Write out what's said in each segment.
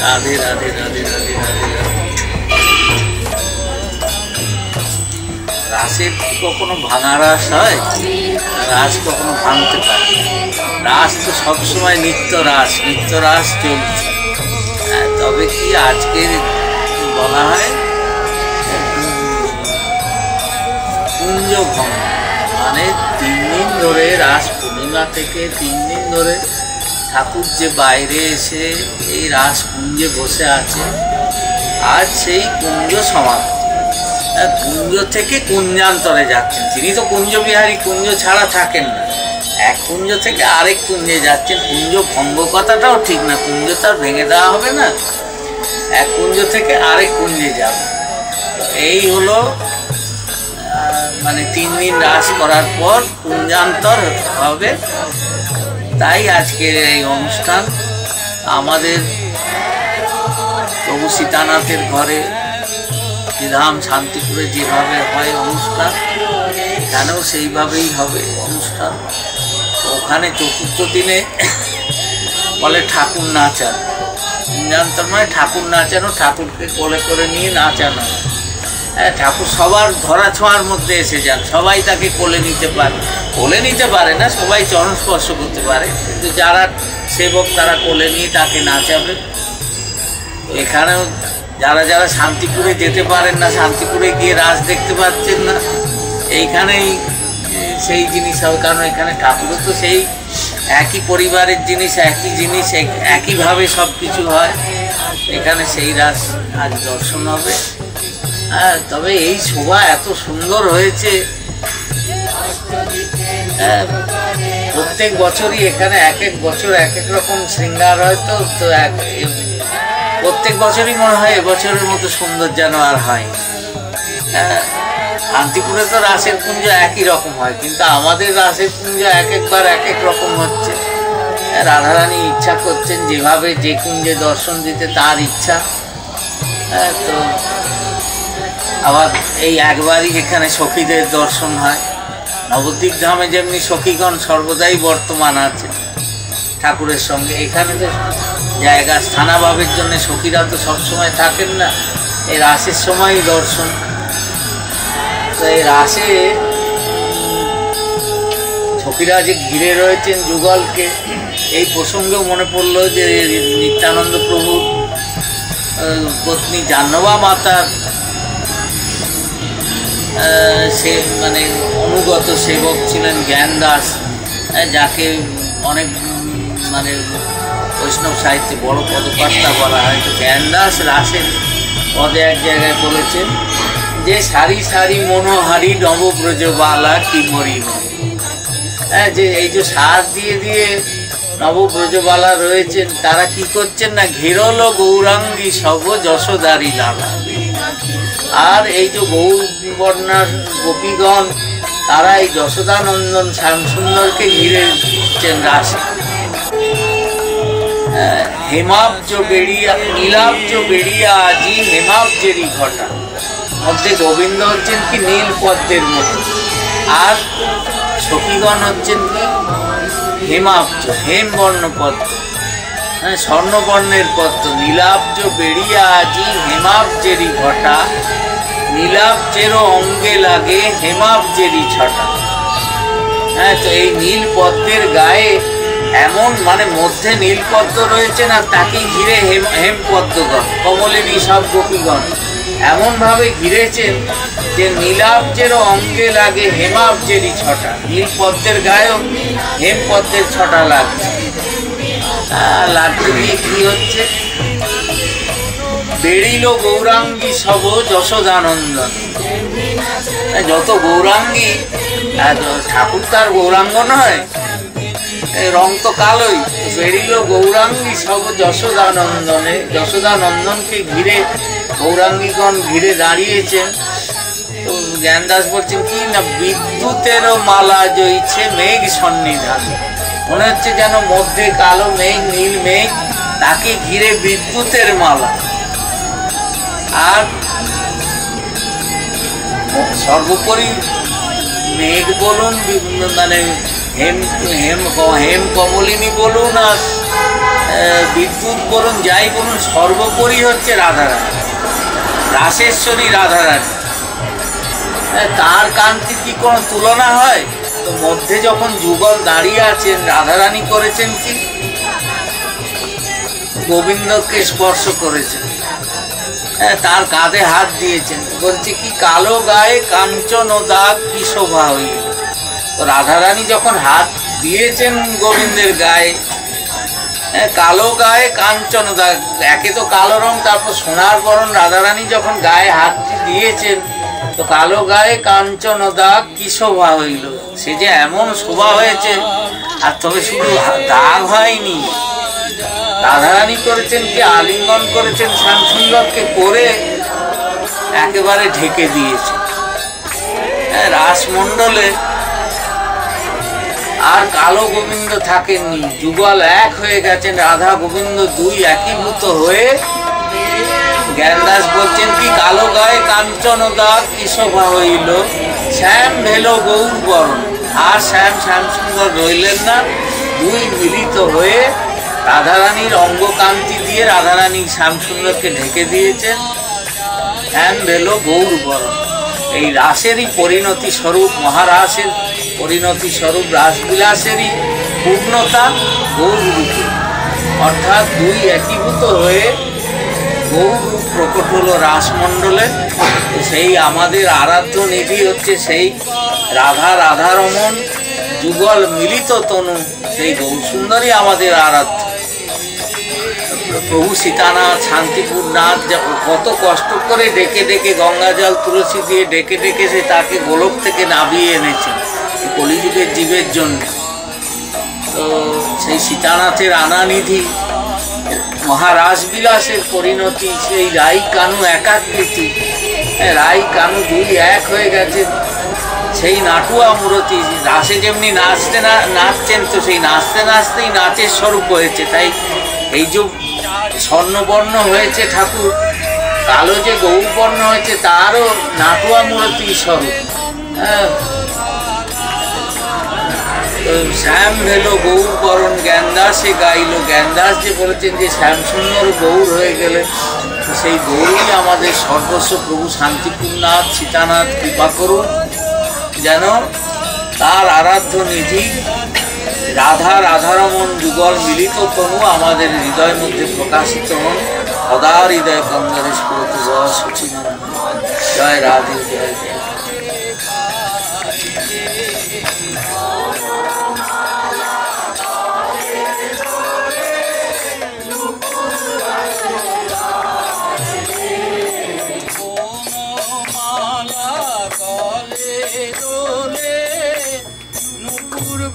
রাধে রাধে রাধে রাধে রাধে। রাসের কখনো ভাঙা রাস হয়? রাস কখনো ভাঙতে পারে? রাস তো সবসময় নিত্য রাস চলছে। তবে কি আজকের বলা হয় কুঞ্জ ভঙ্গ, মানে 3 দিন ধরে রাস পূর্ণিমা থেকে 3 দিন ধরে ঠাকুর যে বাইরে এসে এই রাস কুঞ্জে বসে আছে, আজ সেই কুঞ্জ সমাপ্তি। কুঞ্জ থেকে কুঞ্জান্তরে যাচ্ছেন তিনি, তো কুঞ্জ বিহারী, কুঞ্জ ছাড়া থাকেন না। এক কুঞ্জ থেকে আরেক কুঞ্জে যাচ্ছেন। কুঞ্জ ভঙ্গ কথাটাও ঠিক না, কুঞ্জ তার ভেঙে দেওয়া হবে না, এক কুঞ্জ থেকে আরেক কুঞ্জে যাবে। এই হলো মানে 3 দিন রাস করার পর কুঞ্জান্তর হবে। তাই আজকের এই অনুষ্ঠান আমাদের প্রভু সীতানাথের ঘরে শ্রীধাম শান্তিপুরে যেভাবে হয় অনুষ্ঠান, এখানেও সেইভাবেই হবে অনুষ্ঠান। ওখানে 4th দিনে বলে ঠাকুর নাচানো, কুঞ্জান্তর মানে ঠাকুর নাচানো, ঠাকুরকে কোলে করে নিয়ে নাচানো। ঠাকুর সবার ধরা ছোঁয়ার মধ্যে এসে যান, সবাই তাকে কোলে নিতে পারে না, সবাই চরণ স্পর্শ করতে পারে, কিন্তু যারা সেবক তারা কোলে নিয়ে তাকে নাচাবে। এখানেও যারা শান্তিপুরে যেতে পারেন না, শান্তিপুরে গিয়ে রাস দেখতে পাচ্ছেন না, এইখানেই সেই জিনিস হবে। কারণ এখানে ঠাকুরও তো সেই একই পরিবারের জিনিস, একই জিনিস, একইভাবে সব কিছু হয়। এখানে সেই রাস আজ দর্শন হবে। তবে এই শোভা এত সুন্দর হয়েছে, প্রত্যেক বছরই এখানে এক এক বছর এক এক রকম শৃঙ্গার হয়। তো প্রত্যেক বছরই মনে হয় এবছরের মতো সুন্দর যেন আর হয়। শান্তিপুরে তো রাসের কুঞ্জ একই রকম হয়, কিন্তু আমাদের রাসের কুঞ্জ এক একবার এক এক রকম হচ্ছে। রাধারানী ইচ্ছা করছেন যেভাবে যে কুঞ্জে দর্শন দিতে তার ইচ্ছা। তো আবার এই একবারই এখানে সখীদের দর্শন হয়। নবদ্বীপ ধামে যেমনি সখীগণ সর্বদাই বর্তমান আছে ঠাকুরের সঙ্গে, এখানে তো জায়গা স্থানাভাবের জন্য সখীরা তো সবসময় থাকেন না, এই রাসের সময়ই দর্শন। তো এই রাসে সখীরা যে ঘিরে রয়েছেন যুগলকে, এই প্রসঙ্গেও মনে পড়লো যে নিত্যানন্দ প্রভুর পত্নী জাহ্নবা মাতার সে মানে অনুগত সেবক ছিলেন জ্ঞান দাস, যাকে অনেক মানে বৈষ্ণব সাহিত্যে বড় পদকর্তা বলা হয়। তো জ্ঞান দাস রাসের পদে এক জায়গায় বলেছেন যে সারি সারি মনোহারি নবব্রজবালা কি মরিব। যে এই যে সাজ দিয়ে দিয়ে নবব্রজবালা রয়েছেন, তারা কি করছেন না, ঘেরল গৌরাঙ্গী সব যশোদারি লালা। আর এই যে গৌবর্ণার গোপীগণ, তারা এই যশোদানন্দন শ্যামসুন্দরকে ঘিরে দিচ্ছেন রাসে। হেমাব্জ বেড়িয়া নীলাব্জ বেড়িয়া আজি হেমাব্জেরই ঘটা, মধ্যে গোবিন্দ হচ্ছেন কি নীল পদ্মের মতো, আর সখীগণ হচ্ছেন কি হেমাব্জ, হেম বর্ণ পদ্ম, স্বর্ণবর্ণের পদ্ম। নীলাব্জ বেড়িয়া আজি হেমাব্জেরই ঘটা, নীলাব্জেরও অঙ্গে লাগে হেমাব্জেরই ছটা। তো এই নীল পদ্মের গায়ে এমন মানে মধ্যে নীল পদ্ম রয়েছে না, তাকে ঘিরে হেম পদ্মগণ, কমলিনী সব গোপীগণ এমনভাবে ঘিরেছেন যে নীলাব্জেরও অঙ্গে লাগে হেমাব্জেরই ছটা। নীল পদ্মের গায়েও হেম পদ্মের ছটা লাগছে। লাগতে দিয়ে কি হচ্ছে, বেড়িল গৌরাঙ্গী সব যশোদানন্দন। যত গৌরাঙ্গী, ঠাকুর তার গৌরাঙ্গ নয়, রং তো কালোই। বেড়িল গৌরাঙ্গী সব যশোদানন্দনে, যশোদানন্দনকে ঘিরে গৌরাঙ্গীগণ ঘিরে দাঁড়িয়েছেন। তো জ্ঞানদাস বলছেন কি না, বিদ্যুতেরও মালা জইছে মেঘ সন্নিধান। মনে হচ্ছে যেন মধ্যে কালো মেঘ, নীল মেঘ, তাকে ঘিরে বিদ্যুতের মালা। আর সর্বোপরি মেঘ বলুন, মানে হেম কমলিনী বলুন আর বিদ্যুৎ বলুন, যাই বলুন, সর্বোপরি হচ্ছে রাধারানী, রাসেশ্বরী রাধারানী। তার কান্তি কি কোনো তুলনা হয়? তো মধ্যে যখন যুগল দাঁড়িয়ে আছেন, রাধারানী করেছেন কি? গোবিন্দকে স্পর্শ করেছেন, তার কাঁধে হাত দিয়েছেন, বলছে কি কালো গায়ে কাঞ্চন দাগ কি শোভা হইল। তো রাধারানী যখন হাত দিয়েছেন গোবিন্দের গায়ে, কালো গায়ে কাঞ্চন দাগ, একে তো কালো রং, তারপর সোনার বরণ, রাধারানী যখন গায়ে হাতটি দিয়েছেন, তো কালো গায়ে কাঞ্চন দাগ কি শোভা হইল। সে যে এমন শোভা হয়েছে, আর তবে শুধু দাগ হয়নি, রাধারানী করেছেন কি আলিঙ্গন করেছেন শ্যামসুন্দরকে, করে একেবারে ঢেকে দিয়েছে। রাসমণ্ডলে আর কালো গোবিন্দ থাকেননি, যুগল এক হয়ে গেছেন, রাধা গোবিন্দ দুই একীভূত হয়ে। জ্ঞানদাস বলছেন কি কালো গায়ে কাঞ্চন দাগ কি শোভা হইল, শ্যাম ভেলো গৌর বরণ। আর শ্যামসুন্দর রইলেন না, দুই মিলিত হয়ে রাধারানীর অঙ্গকান্তি দিয়ে রাধারানী শ্যামসুন্দরকে ঢেকে দিয়েছেন। শ্যাম ভেলো গৌর বরণ, এই রাসেরই পরিণতি স্বরূপ, মহারাসের পরিণতি স্বরূপ রাসবিলাসেরই পূর্ণতা গৌর রূপে, অর্থাৎ দুই একীভূত হয়ে গৌর রূপ প্রকট হলো রাসমণ্ডলে। সেই আমাদের আরাধ্য নিধি হচ্ছে সেই রাধারমণ যুগল মিলিত তনু, সেই গৌর সুন্দরী আমাদের আরাধ্য। প্রভু সীতানাথ, শান্তিপুর নাথ কত কষ্ট করে ডেকে ডেকে, গঙ্গা জল তুলসী দিয়ে ডেকে ডেকে সে তাকে গোলক থেকে নামিয়ে এনেছেন কলিযুগের জীবের জন্য। তো সেই সীতানাথের আনানিধি মহারাস বিলাসের পরিণতি, সেই রাই কানু একাকৃতি, রাই কানু দুই এক হয়ে গেছে। সেই নাটুয়া মূরতি রাসে যেমনি নাচছেন, তো সেই নাচতে নাচতেই নাচের স্বরূপ হয়েছে। তাই এই যে স্বর্ণবর্ণ হয়েছে ঠাকুর, কালো যে গৌরবর্ণ হয়েছে, তারও নাটুয়া মূরতি স্বরূপ। শ্যাম ভেলো গৌর বরণ জ্ঞানদাসে গাইল। জ্ঞানদাস যে বলেছেন যে শ্যামসুন্দর গৌর হয়ে গেলেন, সেই গৌরই আমাদের সর্বস্ব। প্রভু শান্তিপূর্ণনাথ সীতানাথ কৃপা করুন যেন তার আরাধ্য নিধি রাধারমণ যুগল মিলিত তনু আমাদের হৃদয়ের মধ্যে প্রকাশিত হন। সদা হৃদয় কঙ্গরে স্ফুরত সচিনারায়ণ। জয় রাধে, জয় জয়।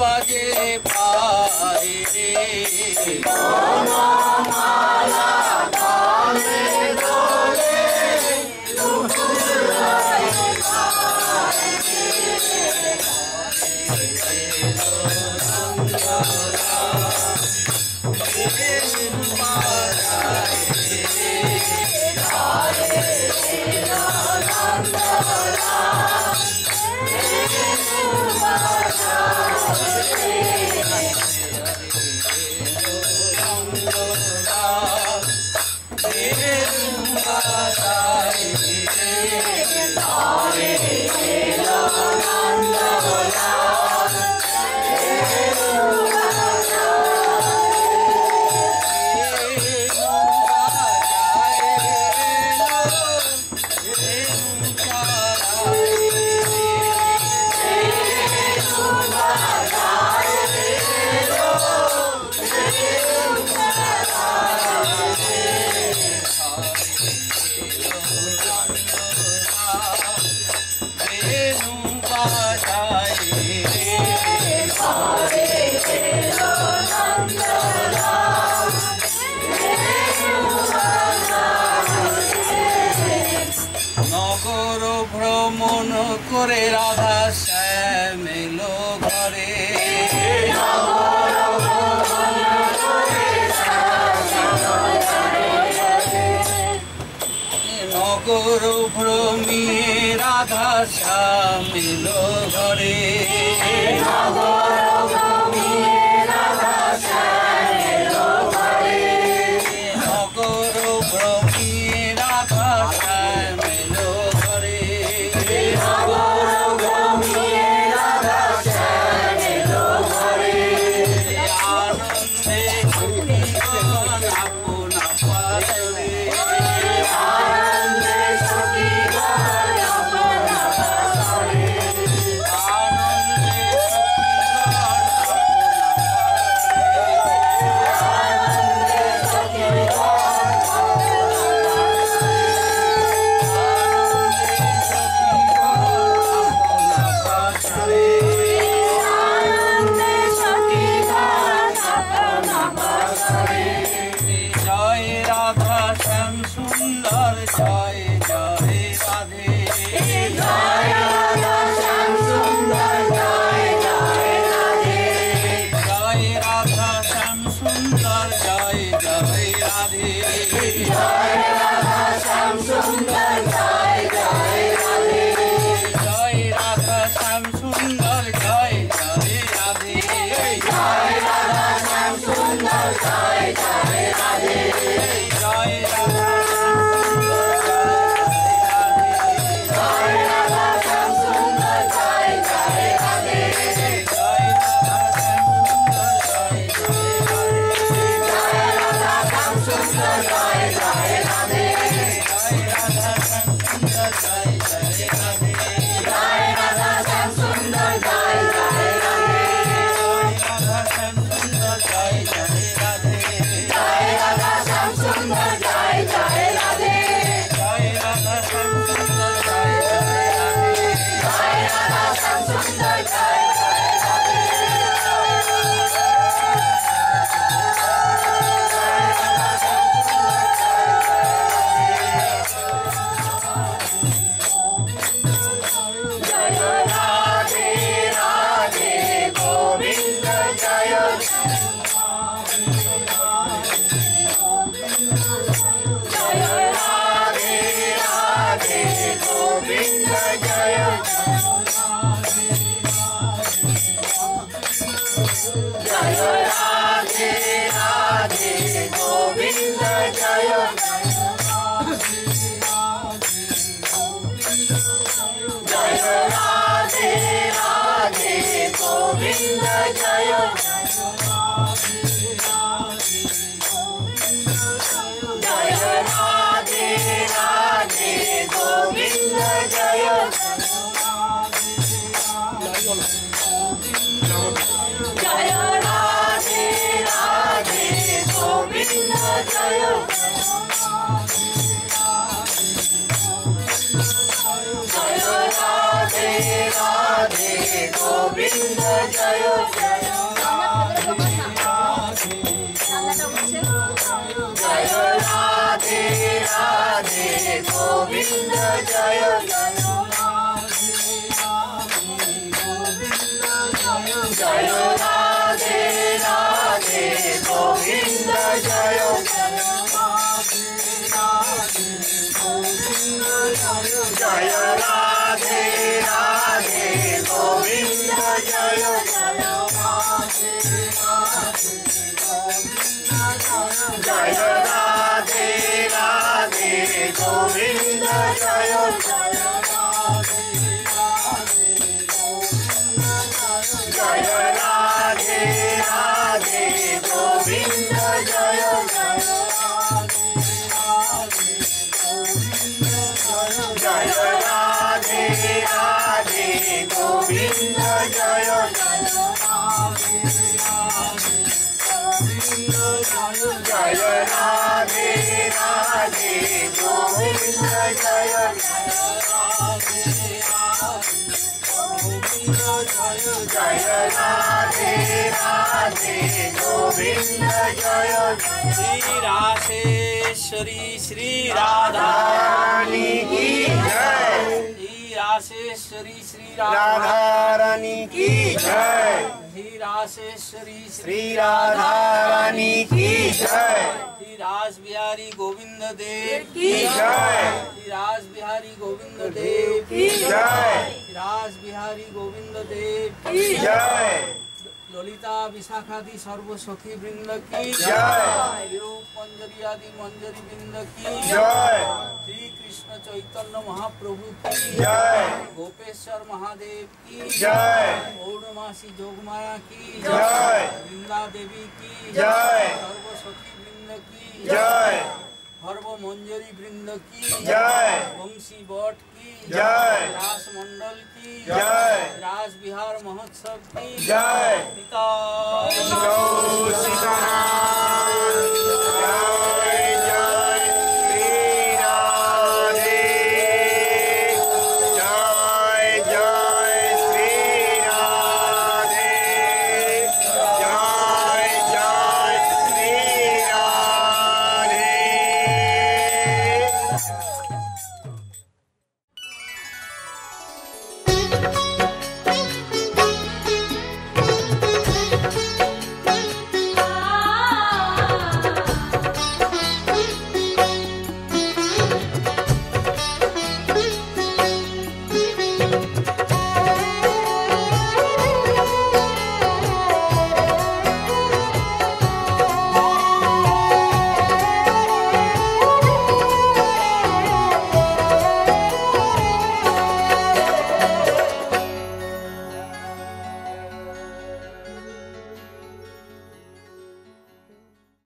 বাজে পারে রে, নগর ভ্রমণ করে রাধা শ্যাম এলো ঘরে, নগর ভ্রমিয়ে রাধা শ্যাম এলো ঘরে श्री राधारानी की जय। रासेश्वरी श्री राधारानी की जय। रासेश्वरी श्री राधारानी की जय। रास बिहारी गोविंद देव की जय। रास बिहारी गोविंद देव की जय। रास बिहारी गोविंद देव की जय। ललिता विशाखादि सर्व सखी वृंद की जय। विरूप मंजरी आदि मंजरी वृंद की जय। श्री कृष्ण चैतन्य महाप्रभु की जय। गोपेश्वर महादेव की जय। पौर्णमासी जोगमाया की जय। वृंदा देवी की जय। सर्व सखी वृंद की जय। सर्व मंजरी वृंद की जय। वंशी बट की जय। रास मंडल की जय। रास बिहार महोत्सव की जय। पिता गौर